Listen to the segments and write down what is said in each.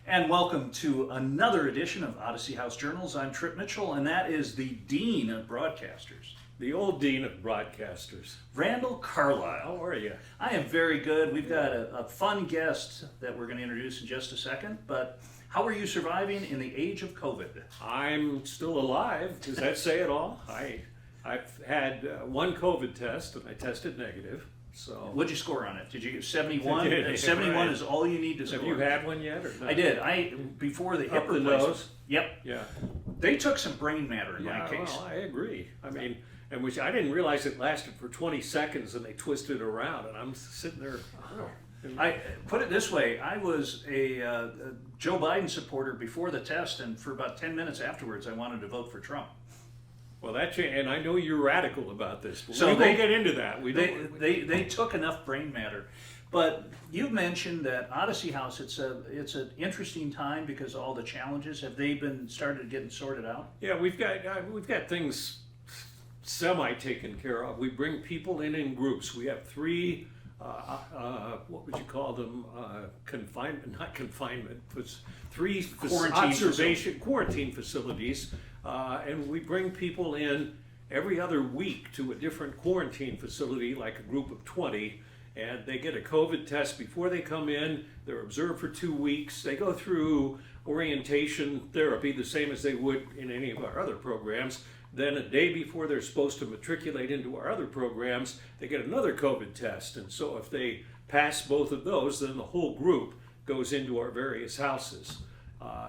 And welcome to another edition of Odyssey House Journals. I'm Trip Mitchell, and that is the Dean of Broadcasters. The old Dean of Broadcasters. Randall Carlisle. How are you? I am very good. We've got a fun guest that we're going to introduce in just a second, but how are you surviving in the age of COVID? I'm still alive. Does that say it all? I've had one COVID test and I tested negative. So What'd you score on it? Did you get 71? I did. 71 is all you need to score. Have you had one yet or not? I did. Before the hip Up the replacement. nose? Yep. Yeah. They took some brain matter in my case. Well, I agree. I mean, and which I didn't realize it lasted for 20 seconds and they twisted it around and I'm sitting there. I put it this way, I was a Joe Biden supporter before the test, and for about 10 minutes afterwards I wanted to vote for Trump. Well, and I know you're radical about this, but So we won't get into that. They took enough brain matter. But you mentioned that Odyssey House, it's an interesting time because of all the challenges. Have they been started getting sorted out? Yeah, we've got things semi taken care of. We bring people in groups. We have three, what would you call them? Not confinement, but three quarantine facilities. And we bring people in every other week to a different quarantine facility, like a group of 20, and they get a COVID test before they come in. They're observed for 2 weeks. They go through orientation therapy, the same as they would in any of our other programs. Then a day before they're supposed to matriculate into our other programs, they get another COVID test. And so if they pass both of those, then the whole group goes into our various houses.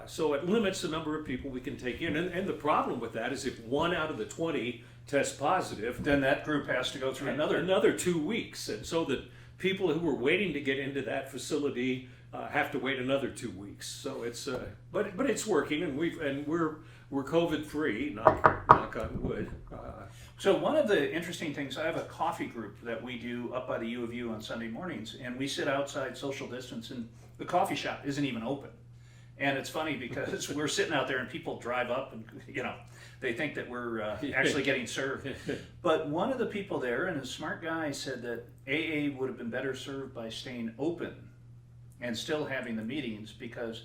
So it limits the number of people we can take in. And the problem with that is if 1 out of the 20 test positive, Then that group has to go through another 2 weeks. And so that people who were waiting to get into that facility have to wait another 2 weeks. So it's but it's working, and we're COVID free. Knock on wood. So one of the interesting things, I have a coffee group that we do up by the U of U on Sunday mornings, and we sit outside social distance, and the coffee shop isn't even open. And it's funny because we're sitting out there and people drive up and, they think that we're actually getting served. But one of the people there, and a smart guy, said that AA would have been better served by staying open and still having the meetings, because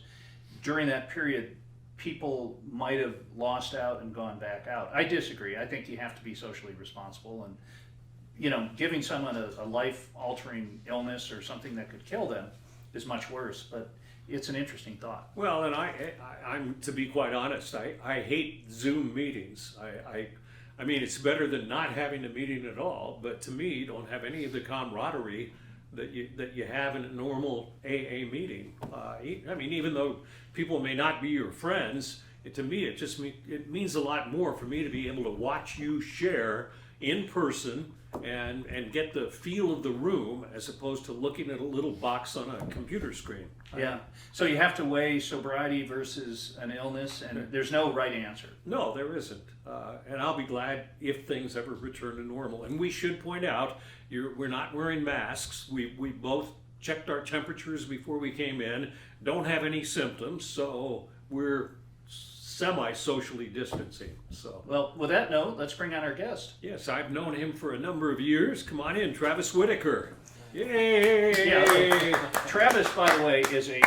during that period, people might have lost out and gone back out. I disagree. I think you have to be socially responsible, and, giving someone a life-altering illness or something that could kill them is much worse. But it's an interesting thought. Well, and I'm to be quite honest, I hate Zoom meetings. I mean, it's better than not having a meeting at all. But to me, you don't have any of the camaraderie that you have in a normal AA meeting. I mean, even though people may not be your friends, to me it means a lot more for me to be able to watch you share in person and get the feel of the room as opposed to looking at a little box on a computer screen. Yeah. So you have to weigh sobriety versus an illness, and there's no right answer. No, there isn't. And I'll be glad if things ever return to normal. And we should point out, we're not wearing masks. We both checked our temperatures before we came in, don't have any symptoms, so we're semi-socially distancing. So, well, with that note, let's bring on our guest. Yes, I've known him for a number of years. Come on in, Travis Whittaker. Yay! Yeah, Travis, by the way, is a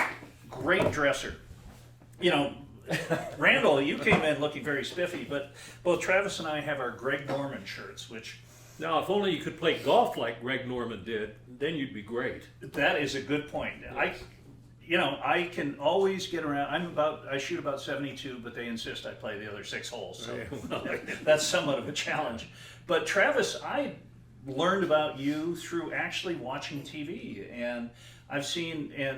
great dresser. Randall, you came in looking very spiffy, but both Travis and I have our Greg Norman shirts, which... Now, if only you could play golf like Greg Norman did, then you'd be great. That is a good point. Yes. I can always get around. I shoot about 72, but they insist I play the other 6 holes. So that's somewhat of a challenge. But Travis, I learned about you through actually watching TV, and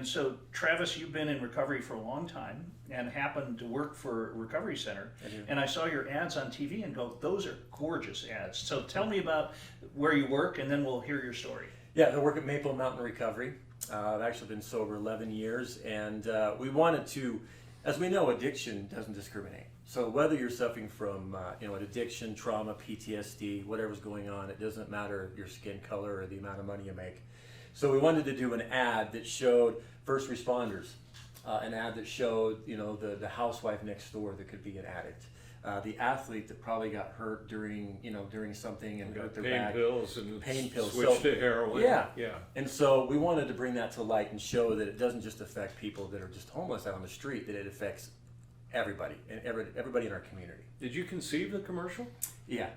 so Travis, you've been in recovery for a long time and happened to work for a recovery center. And I saw your ads on TV and go, those are gorgeous ads. So tell me about where you work, and then we'll hear your story. Yeah, I work at Maple Mountain Recovery. I've actually been sober 11 years, and we wanted to, as we know, addiction doesn't discriminate. So whether you're suffering from an addiction, trauma, PTSD, whatever's going on, it doesn't matter your skin color or the amount of money you make. So we wanted to do an ad that showed first responders, an ad that showed the housewife next door that could be an addict, the athlete that probably got hurt during something and hurt Got their pain back. pills and Pain pills. switched So- to heroin. Yeah. Yeah. And so we wanted to bring that to light and show that it doesn't just affect people that are just homeless out on the street, that it affects everybody and everybody in our community. Did you conceive the commercial? Yeah.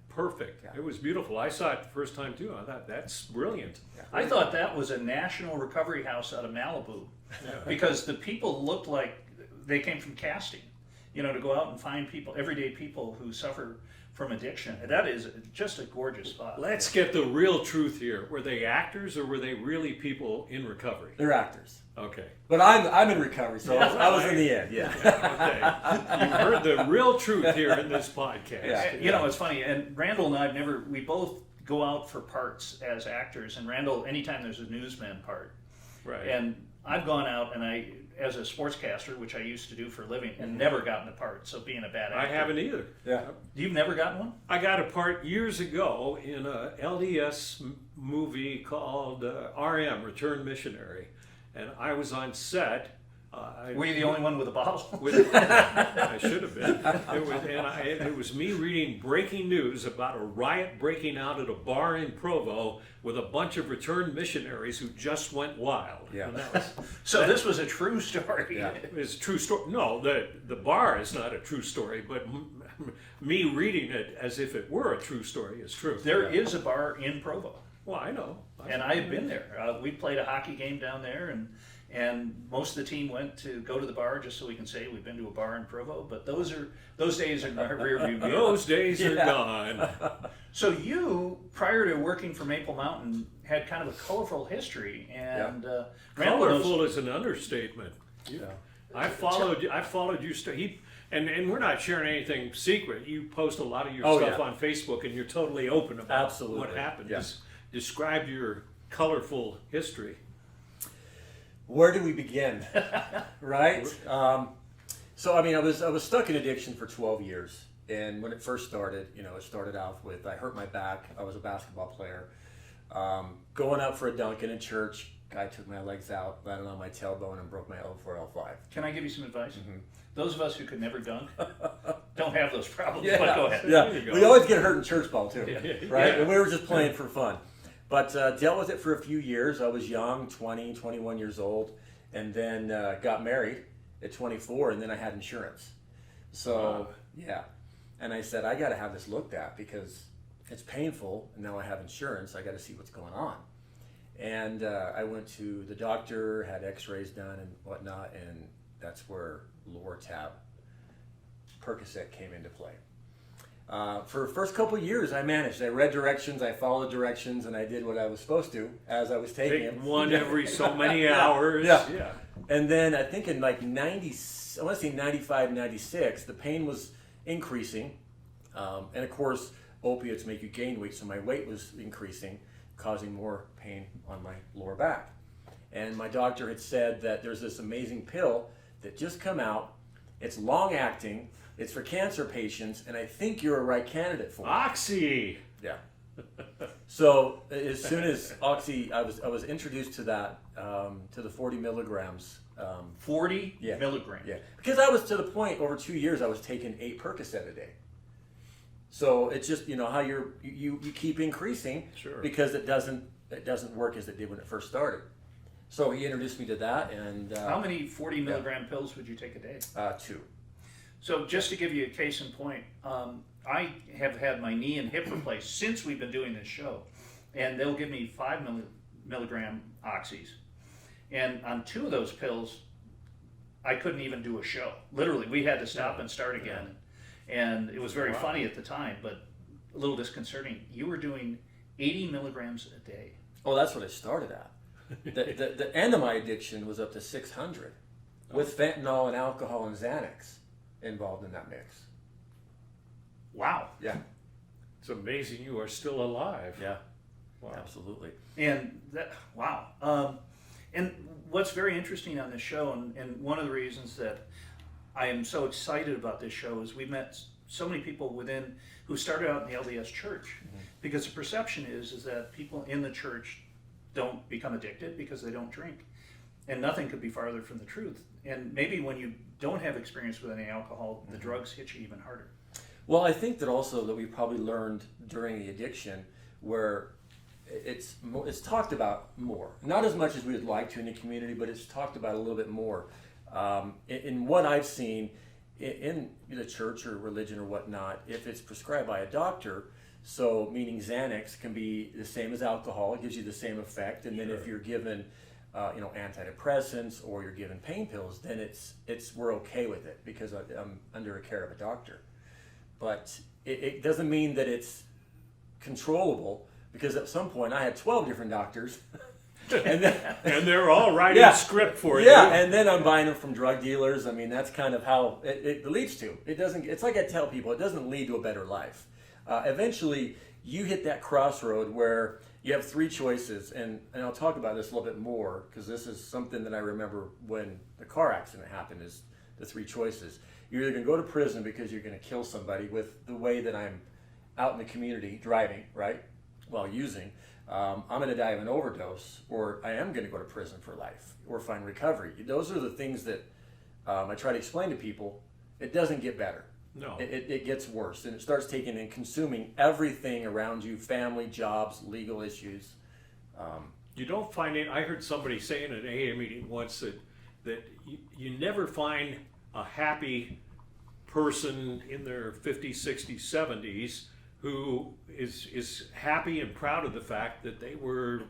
Perfect. Yeah. It was beautiful. I saw it the first time too. I thought that's brilliant. I thought that was a national recovery house out of Malibu, because the people looked like they came from casting, to go out and find people, everyday people who suffer from addiction. That is just a gorgeous spot. Let's get the real truth here. Were they actors or were they really people in recovery? They're actors. Okay. But I'm in recovery, so I was in the end, yeah. Okay. You heard the real truth here in this podcast. Yeah. It's funny, and Randall and I we both go out for parts as actors, and Randall, anytime there's a newsman part. Right. And I've gone out and as a sportscaster, which I used to do for a living, and never gotten a part, so being a bad actor. I haven't either. Yeah. You've never gotten one? I got a part years ago in a LDS movie called RM, Return Missionary. And I was on set. Were you the only one with a bottle? I should have been. It was me reading breaking news about a riot breaking out at a bar in Provo with a bunch of returned missionaries who just went wild. Yeah. And that was, So this was a true story. Yeah. it's a true story. No, the bar is not a true story, but me reading it as if it were a true story is true. There is a bar in Provo, Well, I know. and I have been there. We played a hockey game down there, and most of the team went to go to the bar just so we can say we've been to a bar in Provo. But those days are in our rearview mirror. Those days are Yeah. gone. So you, prior to working for Maple Mountain, had kind of a colorful history, and Randall knows- Colorful is an understatement. I followed you. And we're not sharing anything secret. You post a lot of your Oh, stuff yeah. on Facebook, and you're totally open about Absolutely. what happened. Yeah. Just describe your colorful history. Where do we begin? Right? So I was stuck in addiction for 12 years, and when it first started, it started off with I hurt my back. I was a basketball player, going out for a dunk in a church. Guy took my legs out, landed on my tailbone, and broke my L4, L5. Can I give you some advice? Those of us who could never dunk don't have those problems. Yeah. But go ahead. There you go. We always get hurt in church ball too, Yeah. right? Yeah. And we were just playing for fun. But dealt with it for a few years. I was young, 20, 21 years old, and then got married at 24, and then I had insurance. So, Wow. yeah. And I said, I got to have this looked at because it's painful, and now I have insurance. I got to see what's going on. And I went to the doctor, had x-rays done and whatnot, and that's where Lortab, Percocet came into play. For the first couple of years, I managed. I read directions, I followed directions, and I did what I was supposed to as I was taking Take them. one every so many hours. Yeah. And then I think in like 90, I want to say 95, 96, the pain was increasing. And of course, opiates make you gain weight, so my weight was increasing, causing more pain on my lower back. And my doctor had said that there's this amazing pill that just come out. It's long acting. It's for cancer patients, and I think you're a right candidate for it. Oxy. Yeah. So as soon as Oxy, I was introduced to that, to the 40 milligrams. 40 Yeah. milligrams. Yeah. Because I was to the point over 2 years I was taking 8 Percocet a day. So it's just how you keep increasing. Sure. Because it doesn't work as it did when it first started. So he introduced me to that, and How many 40 milligram pills would you take a day? 2. So just to give you a case in point, I have had my knee and hip replaced since we've been doing this show, and they'll give me 5 milligram oxys, and on 2 of those pills, I couldn't even do a show. Literally, we had to stop and start again, and it was very funny at the time, but a little disconcerting. You were doing 80 milligrams a day. Oh, that's what I started at. The end of my addiction was up to 600, with fentanyl and alcohol and XANAX involved in that mix. Wow. Yeah. It's amazing you are still alive. Yeah. Wow. Absolutely. And that, wow. And what's very interesting on this show, and one of the reasons that I am so excited about this show is we've met so many people who started out in the LDS church, because the perception is that people in the church don't become addicted because they don't drink. And nothing could be farther from the truth. And maybe when you don't have experience with any alcohol, the drugs hit you even harder. Well, I think that also that we probably learned during the addiction where it's talked about more. Not as much as we would like to in the community, but it's talked about a little bit more. In what I've seen in the church or religion or whatnot, if it's prescribed by a doctor, so meaning XANAX can be the same as alcohol, it gives you the same effect. And then if you're given antidepressants or you're given pain pills, then we're okay with it because I'm under the care of a doctor. But it doesn't mean that it's controllable, because at some point I had 12 different doctors. And they're all writing script for you. Yeah, and then I'm buying them from drug dealers. I mean, that's kind of how it leads to. It doesn't. It's like I tell people, it doesn't lead to a better life. Eventually, you hit that crossroad where you have three choices, and I'll talk about this a little bit more because this is something that I remember when the car accident happened. Is the three choices. You're either going to go to prison because you're going to kill somebody with the way that I'm out in the community driving, right, while using. I'm going to die of an overdose, or I am going to go to prison for life, or find recovery. Those are the things that I try to explain to people. It doesn't get better. No. It gets worse, and it starts taking and consuming everything around you: family, jobs, legal issues. You don't find it. I heard somebody say in an AA meeting once that you never find a happy person in their 50s, 60s, 70s who is happy and proud of the fact that they were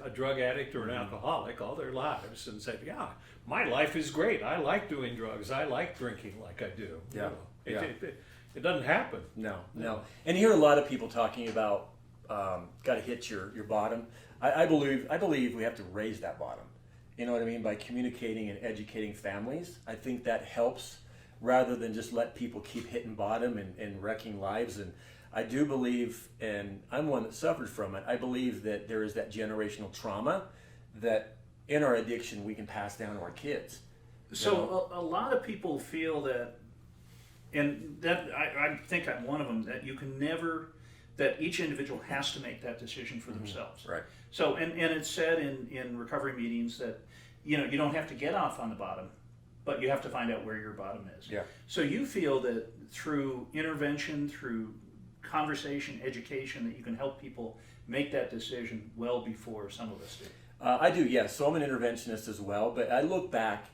a drug addict or an alcoholic all their lives, and said, yeah, my life is great. I like doing drugs. I like drinking like I do. Yeah. You know, it doesn't happen. No. And you hear a lot of people talking about got to hit your bottom. I believe we have to raise that bottom. You know what I mean? By communicating and educating families. I think that helps rather than just let people keep hitting bottom and wrecking lives. And I do believe, and I'm one that suffered from it, I believe that there is that generational trauma that in our addiction we can pass down to our kids. So a lot of people feel that, and that I think I'm one of them, that you can never, that each individual has to make that decision for themselves. Right. So, and it's said in recovery meetings that, you know, you don't have to get off on the bottom, but you have to find out where your bottom is. Yeah. So you feel that through intervention, through conversation, education, that you can help people make that decision well before some of us do. I do, yes. So I'm an interventionist as well, but I look back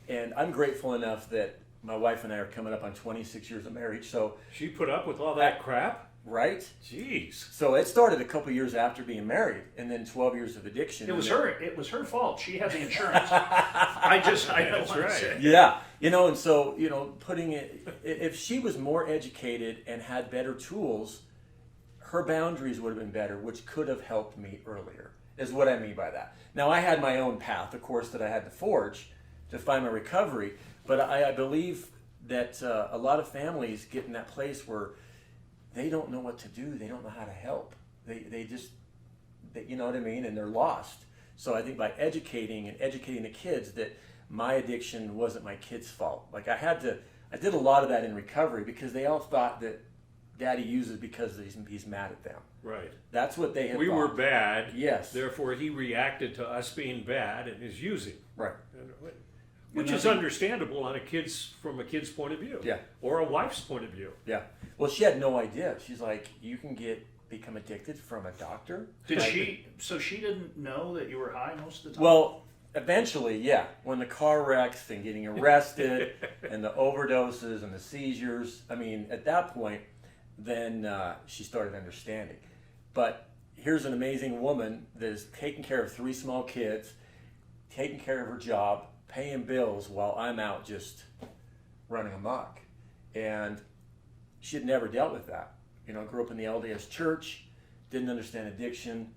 and I'm grateful enough that my wife and I are coming up on 26 years of marriage. So She put up with all that crap? right? Jeez. So it started a couple years after being married, and then 12 years of addiction. It was her fault. She had the insurance. I don't want to say. Yeah, and so, putting it, if she was more educated and had better tools, her boundaries would have been better, which could have helped me earlier, is what I mean by that. Now, I had my own path, of course, that I had to forge to find my recovery, but I believe that a lot of families get in that place where they don't know what to do. They don't know how to help. They just, you know what I mean? And they're lost. So I think by educating the kids that my addiction wasn't my kid's fault. Like I did a lot of that in recovery because they all thought that Daddy uses because he's mad at them. Right. That's what they had We thought. were bad. Yes. Therefore, he reacted to us being bad and is using. Right. Which is understandable on from a kid's point of view. Yeah. Or a wife's point of view. Yeah. Well, she had no idea. She's like, you can become addicted from a doctor? So she didn't know that you were high most of the time? Well, eventually, yeah. When the car wrecks and getting arrested and the overdoses and the seizures, I mean, at that point, then she started understanding. But here's an amazing woman that is taking care of 3 small kids, taking care of her job, paying bills while I'm out just running amok. And she had never dealt with that. Grew up in the LDS church, didn't understand addiction.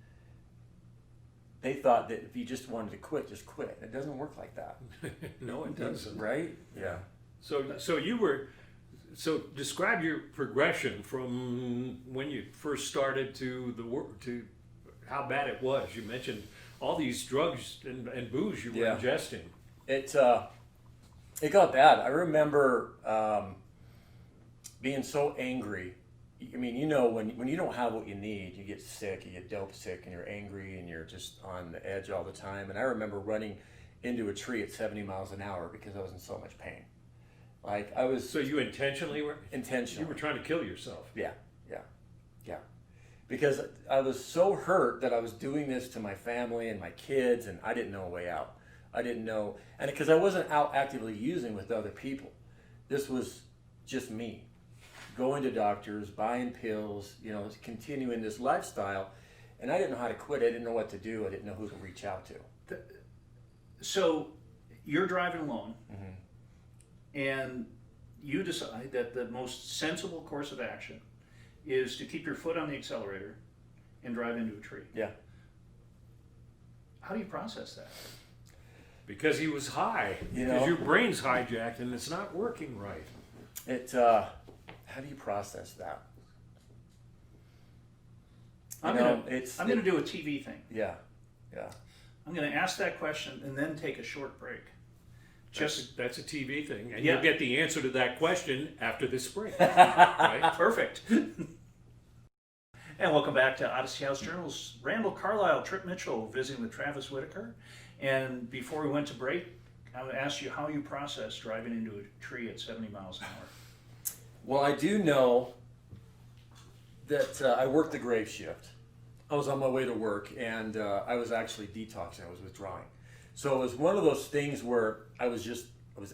They thought that if you just wanted to quit, just quit. It doesn't work like that. No, it doesn't. Right? Yeah. So describe your progression from when you first started to how bad it was. You mentioned all these drugs and booze you were ingesting. It got bad. I remember being so angry. I mean, when you don't have what you need, you get sick, you get dope sick, and you're angry, and you're just on the edge all the time. And I remember running into a tree at 70 miles an hour because I was in so much pain. Like I was So you intentionally were? intentional. You were trying to kill yourself. Yeah, yeah, yeah. Because I was so hurt that I was doing this to my family and my kids, and I didn't know a way out. I didn't know, and because I wasn't out actively using with other people. This was just me, going to doctors, buying pills, you know, continuing this lifestyle, and I didn't know how to quit. I didn't know what to do. I didn't know who to reach out to. So you're driving alone, and you decide that the most sensible course of action is to keep your foot on the accelerator and drive into a tree. Yeah. How do you process that? Because he was high. You Because know? your brain's hijacked and it's not working right. How do you process that? I'm You know, going to do a TV thing. Yeah, yeah. I'm going to ask that question and then take a short break. That's a TV thing, and Yeah. you'll get the answer to that question after this break. Right? Perfect. And welcome back to Odyssey House Journals. Randall Carlisle, Trip Mitchell, visiting with Travis Whittaker. And before we went to break, I would ask you how you process driving into a tree at 70 miles an hour. Well, I do know that I worked the grave shift. I was on my way to work, and I was actually detoxing. I was withdrawing. So it was one of those things where I was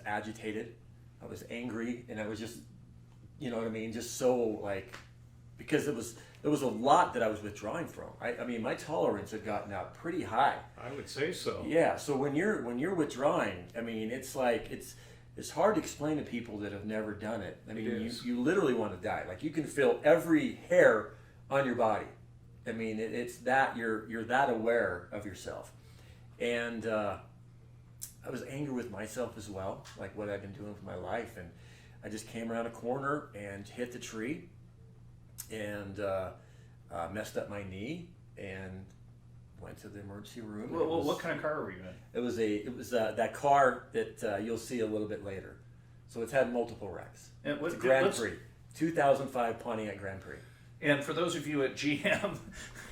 agitated, I was angry, and I was just, you know what I mean, just so like, because there was a lot that I was withdrawing from. I mean, my tolerance had gotten up pretty high. I would say so. Yeah. So when you're withdrawing, I mean, it's like it's hard to explain to people that have never done it. I mean, It is. you literally want to die. Like you can feel every hair on your body. I mean, it's that you're that aware of yourself, and I was angry with myself as well, like what I've been doing with my life, and I just came around a corner and hit the tree, and messed up my knee, and went to the emergency room. Well, what kind of car were you in? It was that car that you'll see a little bit later. So it's had multiple wrecks. And It's a Grand Prix, 2005 Pontiac Grand Prix. And for those of you at GM,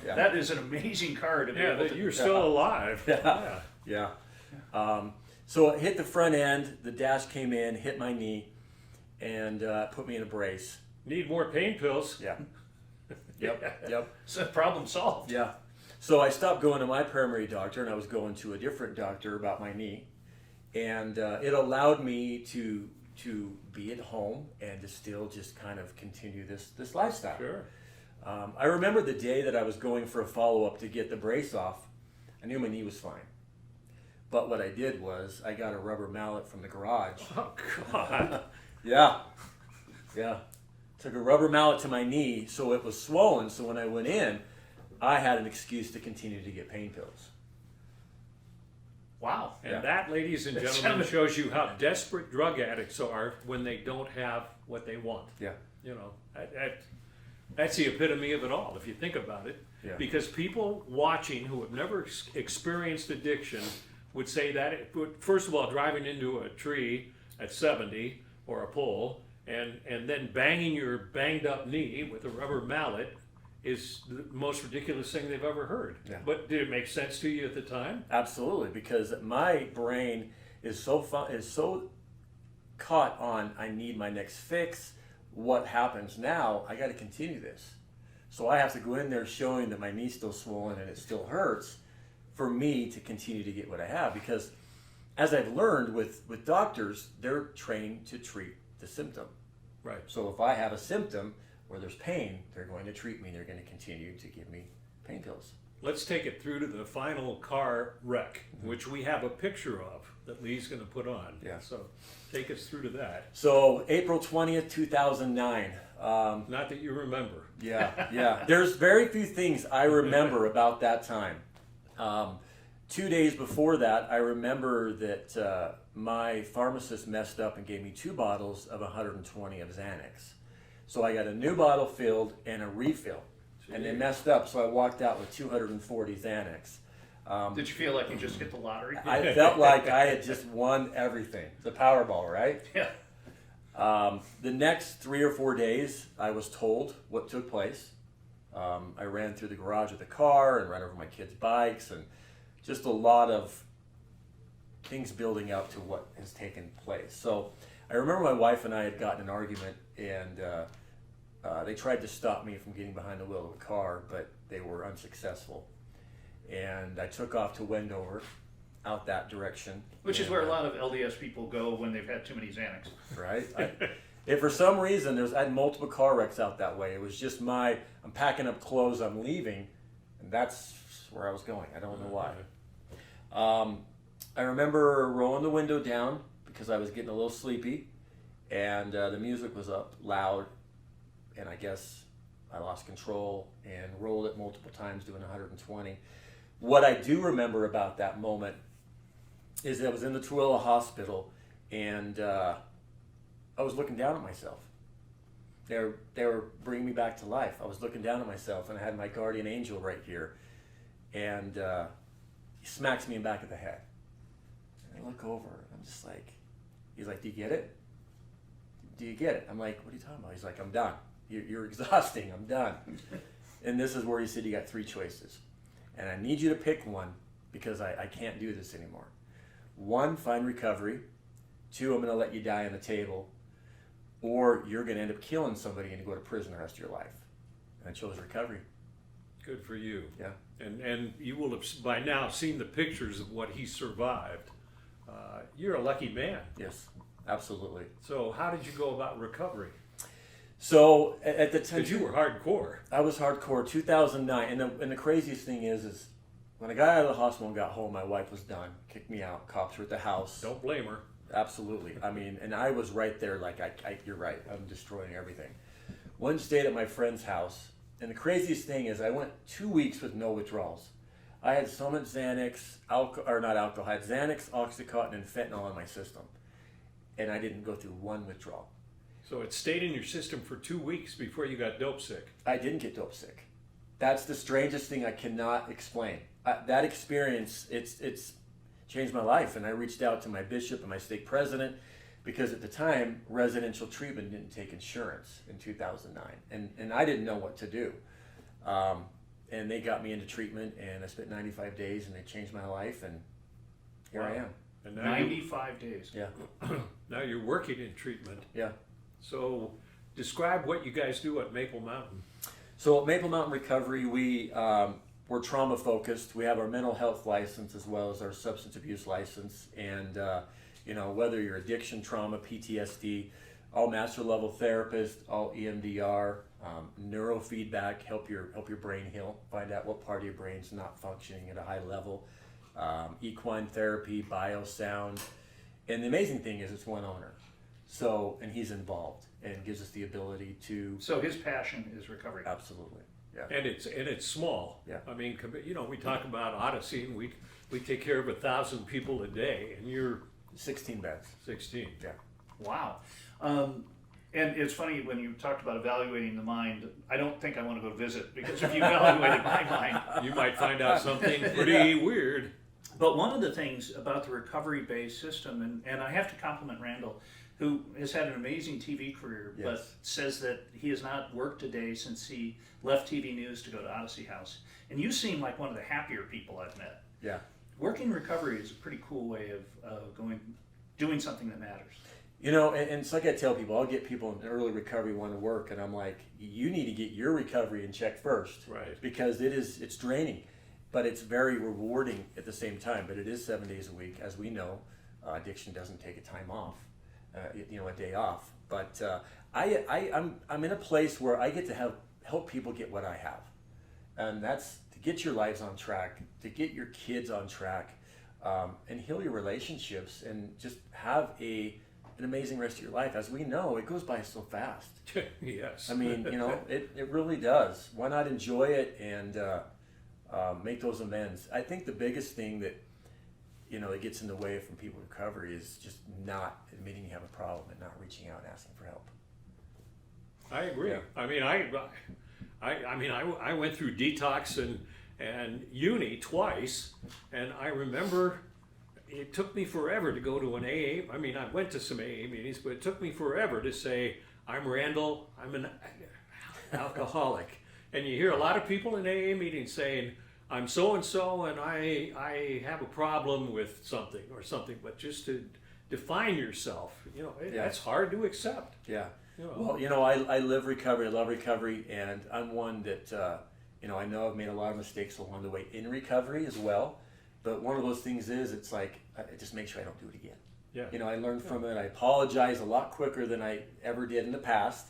Yeah. that is an amazing car to be Yeah, able to. you're still alive. Yeah. Yeah. So it hit the front end. The dash came in, hit my knee, and put me in a brace. Need more pain pills. Yeah. Yep. So problem solved. Yeah. So I stopped going to my primary doctor, and I was going to a different doctor about my knee, and it allowed me to be at home and to still just kind of continue this lifestyle. Sure. I remember the day that I was going for a follow-up to get the brace off. I knew my knee was fine, but what I did was I got a rubber mallet from the garage. Oh, God. Yeah. Took a rubber mallet to my knee so it was swollen, so when I went in, I had an excuse to continue to get pain pills. Wow. And Yeah. that, ladies and gentlemen, shows you how desperate drug addicts are when they don't have what they want. Yeah. You know, that's the epitome of it all, if you think about it. Yeah. Because people watching who have never experienced addiction would say that, first of all, driving into a tree at 70 or a pole and then banging your banged up knee with a rubber mallet is the most ridiculous thing they've ever heard. Yeah. But did it make sense to you at the time? Absolutely, because my brain is so caught on I need my next fix. What happens now? I got to continue this, so I have to go in there showing that my knee's still swollen and it still hurts, for me to continue to get what I have. Because as I've learned with doctors, they're trained to treat the symptom. Right. So if I have a symptom where there's pain, they're going to treat me. They're going to continue to give me pain pills. Let's take it through to the final car wreck, which we have a picture of that Lee's going to put on. Yeah. So take us through to that. So April 20th, 2009. Not that you remember. Yeah. There's very few things I remember about that time. 2 days before that, I remember that my pharmacist messed up and gave me 2 bottles of 120 of XANAX. So I got a new bottle filled and a refill. And they messed up, so I walked out with 240 XANAX. Did you feel like you just hit the lottery? I felt like I had just won everything. The Powerball, right? Yeah. The next 3 or 4 days, I was told what took place. I ran through the garage of the car and ran over my kids' bikes, and just a lot of things building up to what has taken place. So I remember my wife and I had gotten an argument, and they tried to stop me from getting behind the wheel of a car, but they were unsuccessful. And I took off to Wendover, out that direction. Which is where a lot of LDS people go when they've had too many XANAX. Right? If for some reason, I had multiple car wrecks out that way. It was just I'm packing up clothes, I'm leaving, and that's where I was going. I don't know why. I remember rolling the window down because I was getting a little sleepy, and the music was up loud, and I guess I lost control and rolled it multiple times doing 120. What I do remember about that moment is that I was in the Tooele Hospital, and I was looking down at myself. They were bringing me back to life. I was looking down at myself, and I had my guardian angel right here, and he smacks me in the back of the head. And I look over, and I'm just like, he's like, do you get it? Do you get it? I'm like, what are you talking about? He's like, I'm done. You're exhausting. I'm done. And this is where he said, you got 3 choices. And I need you to pick one because I can't do this anymore. 1, find recovery. 2, I'm going to let you die on the table. Or you're going to end up killing somebody and go to prison the rest of your life. And I chose recovery. Good for you. Yeah. And you will have by now seen the pictures of what he survived. You're a lucky man. Yes, absolutely. So how did you go about recovery? So at the time, Because you were hardcore. I was hardcore. 2009, and the craziest thing is when I got out of the hospital and got home, my wife was done, kicked me out. Cops were at the house. Don't blame her. Absolutely. I mean, and I was right there. Like, you're right. I'm destroying everything. One stayed at my friend's house, and the craziest thing is I went 2 weeks with no withdrawals. I had so much Xanax, I had Xanax, Oxycontin, and fentanyl in my system, and I didn't go through one withdrawal. So it stayed in your system for 2 weeks before you got dope sick. I didn't get dope sick. That's the strangest thing I cannot explain. That experience, it's changed my life, and I reached out to my bishop and my stake president because at the time, residential treatment didn't take insurance in 2009, and I didn't know what to do. And they got me into treatment, and I spent 95 days, and they changed my life, and here I am. And now 95 days. Yeah, now you're working in treatment. yeah. So describe what you guys do at Maple Mountain. So at Maple Mountain Recovery, we're trauma focused. We have our mental health license as well as our substance abuse license, and whether you're addiction, trauma, PTSD, all master level therapists, all EMDR, neurofeedback, help your brain heal, find out what part of your brain's not functioning at a high level, equine therapy, biosound, and the amazing thing is it's one owner, and he's involved and gives us the ability to. So his passion is recovery. Absolutely, yeah. And it's small. Yeah. I mean, we talk about Odyssey, and we take care of 1,000 people a day, and you're 16 beds. 16. Yeah. Wow. And it's funny when you talked about evaluating the mind, I don't think I want to go visit because if you evaluated my mind. You might find out something pretty weird. But one of the things about the recovery-based system, and I have to compliment Randall, who has had an amazing TV career, Yes. but says that he has not worked a day since he left TV news to go to Odyssey House. And you seem like one of the happier people I've met. Yeah. Working recovery is a pretty cool way of doing something that matters. And it's like I tell people, I'll get people in early recovery want to work, and I'm like, you need to get your recovery in check first. Right. Because it's draining, but it's very rewarding at the same time. But it is 7 days a week. As we know, addiction doesn't take a time off, a day off. But I'm in a place where I get to help people get what I have. And that's to get your lives on track, to get your kids on track, and heal your relationships, and just have an amazing rest of your life. As we know, it goes by so fast. Yes. I mean, it really does. Why not enjoy it and make those amends? I think the biggest thing that that gets in the way from people recovery is just not admitting you have a problem and not reaching out and asking for help. I agree. Yeah. I mean, I went through detox and uni twice, and I remember it took me forever to go to an AA. I mean, I went to some AA meetings, but it took me forever to say, I'm Randall, I'm an alcoholic. And you hear a lot of people in AA meetings saying, I'm so and so, and I have a problem with something or something. But just to define yourself, that's hard to accept. Yeah. You know. Well, I live recovery. I love recovery, and I'm one that I know I've made a lot of mistakes along the way in recovery as well. But one of those things is, it's like, just make sure I don't do it again. Yeah. I learned from it. I apologize a lot quicker than I ever did in the past.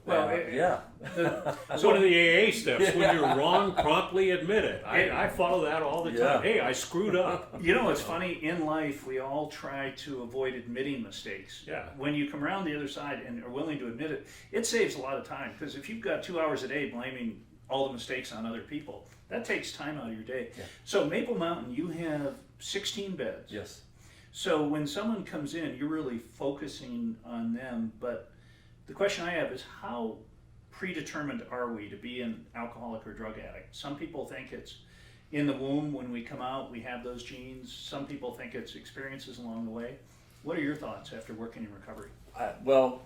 Well, It's one of the AA steps. When you're wrong, promptly admit it. I follow that all the time. Hey, I screwed up. It's funny, in life we all try to avoid admitting mistakes. Yeah. When you come around the other side and are willing to admit it, it saves a lot of time, because if you've got 2 hours a day blaming all the mistakes on other people, that takes time out of your day. Yeah. So Maple Mountain, you have 16 beds. Yes. So when someone comes in, you're really focusing on them, but the question I have is, how predetermined are we to be an alcoholic or drug addict? Some people think it's in the womb when we come out, we have those genes. Some people think it's experiences along the way. What are your thoughts after working in recovery? Well,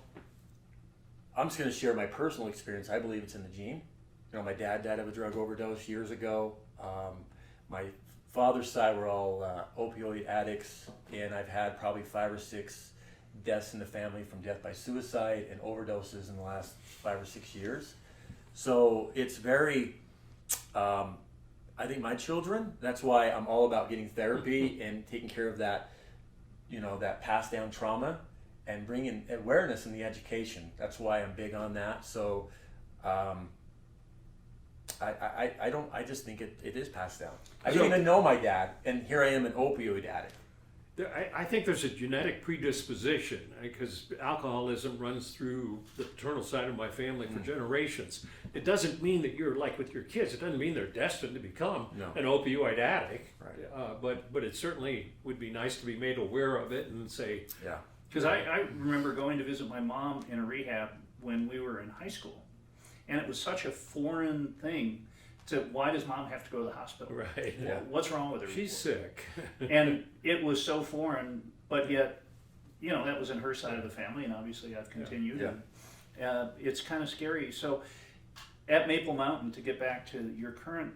I'm just going to share my personal experience. I believe it's in the gene. My dad died of a drug overdose years ago. My father's side were all opioid addicts, and I've had probably 5 or 6 deaths in the family from death by suicide and overdoses in the last 5 or 6 years. So it's very, I think my children, that's why I'm all about getting therapy and taking care of that, that passed down trauma, and bringing awareness in the education. That's why I'm big on that. So I just think it is passed down. I didn't even know my dad, and here I am, an opioid addict. I think there's a genetic predisposition, because alcoholism runs through the paternal side of my family for generations. It doesn't mean that you're like with your kids. It doesn't mean they're destined to become an opioid addict. Right. But it certainly would be nice to be made aware of it and say, Yeah. Because I remember going to visit my mom in a rehab when we were in high school, and it was such a foreign thing to, why does mom have to go to the hospital? right, Yeah. What's wrong with her? she's sick. And it was so foreign, but yet, that was in her side of the family, and obviously I've continued. Yeah. And, it's kind of scary. So at Maple Mountain, to get back to your current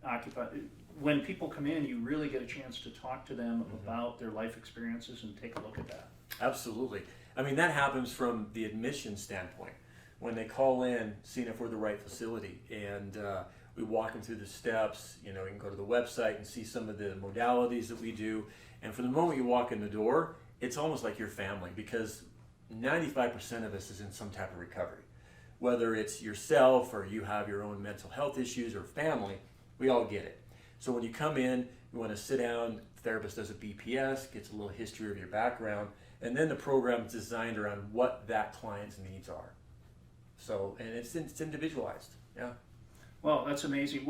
occupy, when people come in, you really get a chance to talk to them about their life experiences and take a look at that. Absolutely. I mean, that happens from the admission standpoint. When they call in, seeing if we're the right facility, and we walk them through the steps. You can go to the website and see some of the modalities that we do. And from the moment you walk in the door, it's almost like your family, because 95% of us is in some type of recovery. Whether it's yourself or you have your own mental health issues or family, we all get it. So when you come in, you want to sit down, the therapist does a BPS, gets a little history of your background, and then the program is designed around what that client's needs are. So, and it's individualized. Yeah. Well, that's amazing.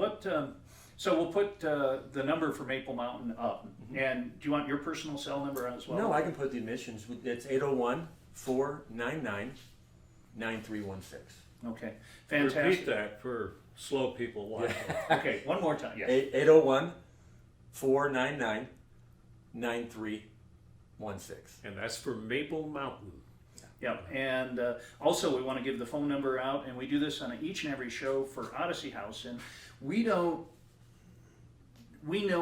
So we'll put the number for Maple Mountain up. And do you want your personal cell number as well? No, I can put the admissions. It's 801-499-9316. Okay, fantastic. Repeat that for slow people watching. Okay, one more time. Yes. 801-499-9316. And that's for Maple Mountain. Yep, and also we want to give the phone number out, and we do this on each and every show for Odyssey House, and we know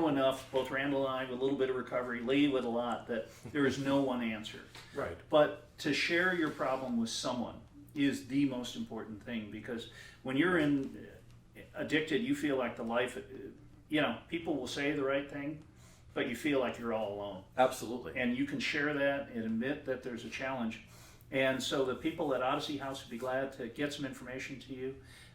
enough, both Randall and I, with a little bit of recovery, Lee with a lot, that there is no one answer. Right. But to share your problem with someone is the most important thing, because when you're addicted, you feel like the life, people will say the right thing, but you feel like you're all alone. Absolutely. And you can share that and admit that there's a challenge. And so the people at Odyssey House would be glad to get some information to you.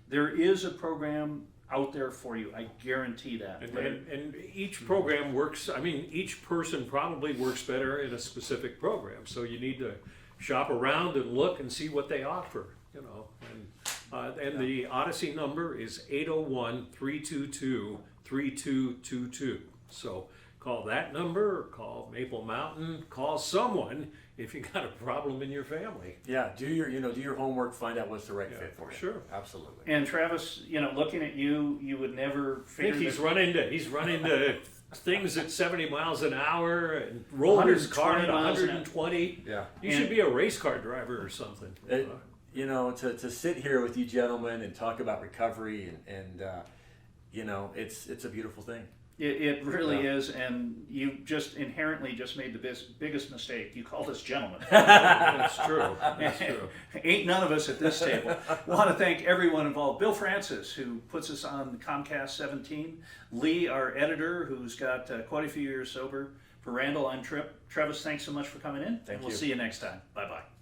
There is a program out there for you, I guarantee that. And each program works, each person probably works better in a specific program. So you need to shop around and look and see what they offer, And the Odyssey number is 801-322-3222. So call that number, or call Maple Mountain, call someone if you got a problem in your family. Yeah, do your homework, find out what's the right fit for you. Sure. Absolutely. And Travis, looking at you, you would never I figure think he's run into things at 70 miles an hour and rolled his car at 120. Yeah. You should be a race car driver or something. To sit here with you gentlemen and talk about recovery and you know, it's a beautiful thing. It really is, and you just inherently just made the biggest mistake. You called us gentlemen. That's true. That's true. Ain't none of us at this table. Want to thank everyone involved. Bill Francis, who puts us on Comcast 17. Lee, our editor, who's got quite a few years sober. For Randall, I'm Trip. Travis, thanks so much for coming in. Thank and we'll you. see you next time. Bye-bye.